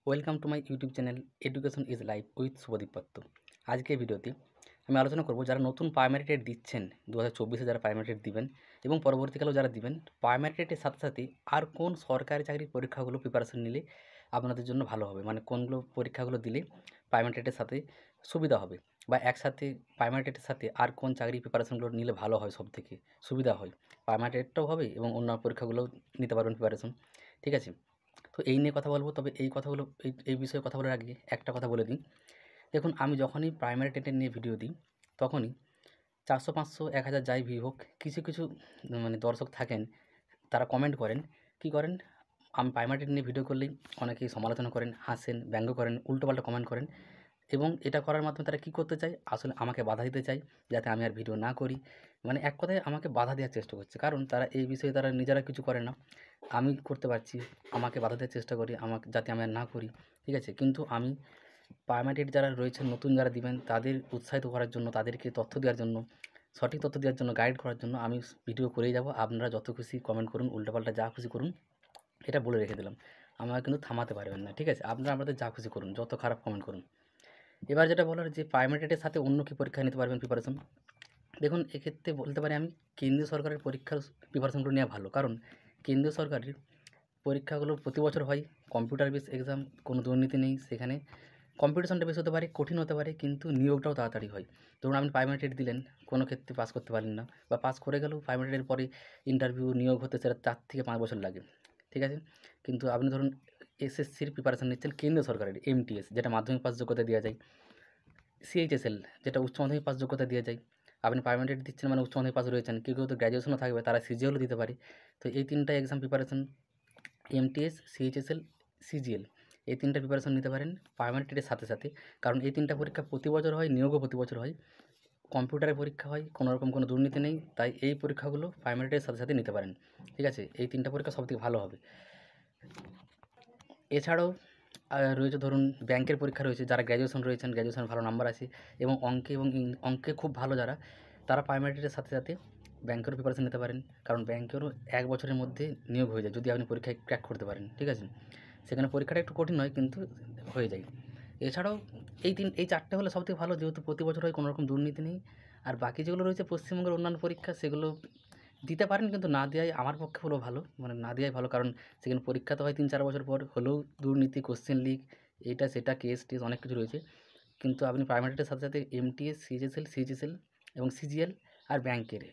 Welcome to my YouTube channel education is life with Shubhadeep Patra. আজকের ভিডিওতে আমি আলোচনা করব যারা নতুন প্রাইমারি টেট দিচ্ছেন 2024-এ যারা প্রাইমারি টেট দিবেন এবং পরবর্তীকালেও যারা দিবেন, প্রাইমারি টেটের সাথে সাথে আর কোন সরকারি চাকরির পরীক্ষাগুলো প্রিপারেশন নিলে আপনাদের জন্য ভালো হবে, মানে কোনগুলো পরীক্ষাগুলো দিলে প্রাইমারি টেটের সাথে সুবিধা হবে, বা একসাথে প্রাইমারি টেটের সাথে আর কোন চাকরির প্রিপারেশনগুলো নিলে ভালো হয়, সব থেকে সুবিধা হয়, প্রাইমারি টেটটাও হবে এবং অন্য পরীক্ষাগুলোও নিতে পারবেন প্রিপারেশন। ঠিক আছে, তো এই নিয়ে কথা বলবো। তবে এই কথাগুলো এই বিষয়ে কথা বলার আগে একটা কথা বলে দিই। দেখুন, আমি যখনই প্রাইমারি টেটের নিয়ে ভিডিও দিই তখনই 400, 500, 1000 যাই ভিউ হোক, কিছু কিছু মানে দর্শক থাকেন, তারা কমেন্ট করেন। কি করেন? আমি প্রাইমারি টেট নিয়ে ভিডিও করলেই অনেকেই সমালোচনা করেন, হাসেন, ব্যঙ্গ করেন, উল্টোপাল্টা কমেন্ট করেন। এবং এটা করার মাধ্যমে তারা কী করতে চায়? আসলে আমাকে বাধা দিতে চায়, যাতে আমি আর ভিডিও না করি। মানে এক কথায় আমাকে বাধা দেওয়ার চেষ্টা করছে, কারণ তারা এই বিষয়ে তারা নিজেরা কিছু করে না। আমি করতে পারছি, আমাকে বাধা দেওয়ার চেষ্টা করি, আমাকে যাতে আমি আর না করি। ঠিক আছে, কিন্তু আমি প্রাইমারি টেট যারা রয়েছেন, নতুন যারা দিবেন, তাদের উৎসাহিত করার জন্য, তাদেরকে তথ্য দেওয়ার জন্য, সঠিক তথ্য দেওয়ার জন্য, গাইড করার জন্য আমি ভিডিও করেই যাব। আপনারা যত খুশি কমেন্ট করুন, উল্টোপাল্টা যা খুশি করুন, এটা বলে রেখে দিলাম। আমাকে কিন্তু থামাতে পারবেন না। ঠিক আছে, আপনারা আপনাদের যা খুশি করুন, যত খারাপ কমেন্ট করুন। এবার যেটা বলার, যে প্রাইমারি টেটের সাথে অন্য কী পরীক্ষা নিতে পারবেন প্রিপারেশন। দেখুন, এক্ষেত্রে বলতে পারি আমি কেন্দ্রীয় সরকারের পরীক্ষার প্রিপারেশনগুলো নেওয়া ভালো, কারণ কেন্দ্রীয় সরকারের পরীক্ষাগুলো প্রতি বছর হয়, কম্পিউটার বেস এক্সাম, কোনো দুর্নীতি নেই সেখানে। কম্পিটিশনটা বেশি হতে পারে, কঠিন হতে পারে, কিন্তু নিয়োগটাও তাড়াতাড়ি হয়। ধরুন আপনি প্রাইমারি টেট দিলেন, কোনো ক্ষেত্রে পাস করতে পারলেন না, বা পাস করে গেলেও প্রাইমারি টেটের পরে ইন্টারভিউ, নিয়োগ হতে সেটা 4 থেকে 5 বছর লাগে। ঠিক আছে, কিন্তু আপনি ধরুন এসএসসির প্রিপারেশন নিচ্ছেন কেন্দ্রীয় সরকারের, এমটিএস যেটা মাধ্যমিক পাস যোগ্যতা দেওয়া যায়, সিএইচএসএল যেটা উচ্চ মাধ্যমিক পাস যোগ্যতা দেওয়া যায়। আপনি প্রাইমারি টেট দিচ্ছেন মানে উচ্চ মাধ্যমিক পাস রয়েছেন, কেউ কেউ তো গ্র্যাজুয়েশনও থাকবে, তারা সিজিএলও দিতে পারে। তো এই 3টা exam preparation, MTS, CHSL, CGL, এই 3টা প্রিপারেশন নিতে পারেন প্রাইমারি টেটের সাথে সাথে। কারণ এই 3টা পরীক্ষা প্রতি বছর হয়, নিয়োগও প্রতি বছর হয়, কম্পিউটারের পরীক্ষা হয়, কোনো রকম কোনো দুর্নীতি নেই। তাই এই পরীক্ষাগুলো প্রাইমারি টেটের সাথে সাথে নিতে পারেন। ঠিক আছে, এই 3টা পরীক্ষা সবথেকে ভালো হবে। এছাড়াও রয়েছে ধরুন ব্যাংকের পরীক্ষা রয়েছে, যারা গ্র্যাজুয়েশন রয়েছেন, গ্র্যাজুয়েশন ভালো নাম্বার আছে এবং অঙ্কে এবং অঙ্কে খুব ভালো যারা, তারা প্রাইমারি টেটের সাথে সাথে ব্যাংকেরও প্রিপারেশন নিতে পারেন। কারণ ব্যাংকেরও 1 বছরের মধ্যে নিয়োগ হয়ে যায় যদি আপনি পরীক্ষায় ক্র্যাক করতে পারেন। ঠিক আছে, সেখানে পরীক্ষাটা একটু কঠিন হয় কিন্তু হয়ে যায়। এছাড়াও এই 4টে হলে সবথেকে ভালো, যেহেতু প্রতি বছর হয়, কোনো রকম দুর্নীতি নেই। আর বাকি যেগুলো রয়েছে পশ্চিমবঙ্গের অন্যান্য পরীক্ষা, সেগুলো দিতে পারেন, কিন্তু না দেওয়াই আমার পক্ষে হলো ভালো, মানে না দেওয়াই ভালো। কারণ সেখানে পরীক্ষা তো হয় 3-4 বছর পর, হলেও দুর্নীতি, কোশ্চেন লিক, এইটা সেটা, কেস টেস অনেক কিছু রয়েছে। কিন্তু আপনি প্রাইমারিটার সাথে সাথে এমটিএস, সিএইচএসএল এবং সিজিএল আর ব্যাংকের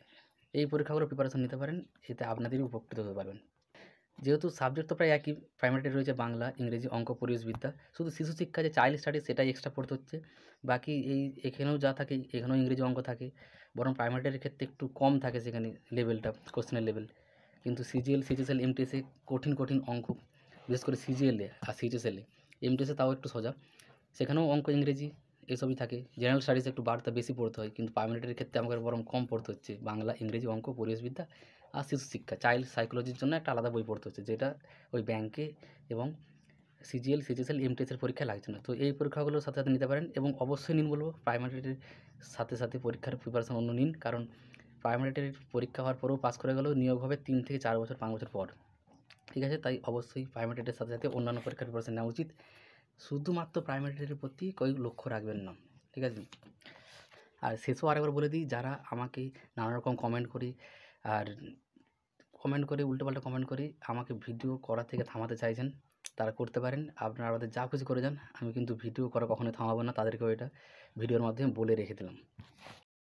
এই পরীক্ষাগুলো প্রিপারেশন নিতে পারেন, এতে আপনাদেরই উপকৃত হতে পারবেন। যেহেতু সাবজেক্ট তো প্রায় একই, প্রাইমারিতে রয়েছে বাংলা, ইংরেজি, অঙ্ক, পরিবেশবিদ্যা, শুধু শিশু শিক্ষা যে চাইল্ড স্টাডি সেটাই এক্সট্রা পড়তে হচ্ছে। বাকি এখানেও যা থাকে, এখানেও ইংরেজি, অঙ্ক থাকে, বরং প্রাইমারিটার ক্ষেত্রে একটু কম থাকে সেখানে লেভেলটা, কোশ্চেনের লেভেল। কিন্তু সিজিএল, সিএইচএসএল, এমটিএসে কঠিন কঠিন অঙ্ক, বিশেষ করে সিজিএলে আর সিএইচএসএলে। এমটিএসে তাও একটু সোজা, সেখানেও অঙ্ক, ইংরেজি এসবই থাকে। জেনারেল স্টাডিজ একটু বাড়তা বেশি পড়তে হয়, কিন্তু প্রাইমারিটার ক্ষেত্রে আমাকে বরং কম পড়তে হচ্ছে। বাংলা, ইংরেজি, অঙ্ক, পরিবেশবিদ্যা আর শিশু শিক্ষা, চাইল্ড সাইকোলজির জন্য একটা আলাদা বই পড়তে হচ্ছে, যেটা ওই ব্যাংকে এবং সিজিএল, সিএইচএসএল, এমটিএসের পরীক্ষায় লাগছে না। তো এই পরীক্ষাগুলোর সাথে সাথে নিতে পারেন এবং অবশ্যই নিন বলব প্রাইমারির সাথে সাথে পরীক্ষার প্রিপারেশন অন্য নিন। কারণ প্রাইমারিটির পরীক্ষা হওয়ার পরেও পাস করে গেলেও নিয়োগ হবে 3 থেকে 4 বছর, 5 বছর পর। ঠিক আছে, তাই অবশ্যই প্রাইমারিটির সাথে সাথে অন্যান্য পরীক্ষার প্রিপারেশন নেওয়া উচিত। শুধুমাত্র প্রাইমারিটির প্রতি লক্ষ্য রাখবেন না। ঠিক আছে, আর শেষেও আরেকবার বলে দিই, যারা আমাকে নানা রকম কমেন্ট করে আর উল্টোপাল্টা কমেন্ট করে আমাকে ভিডিও করা থেকে থামাতে চাইছেন, তারা করতে পারেন। আপনারা আমাদের যা খুশি করে যান, আমি কিন্তু ভিডিও করা কখনোই থামাবো না, তাদেরকেও এটা ভিডিওর মাধ্যমে বলে রেখে দিলাম।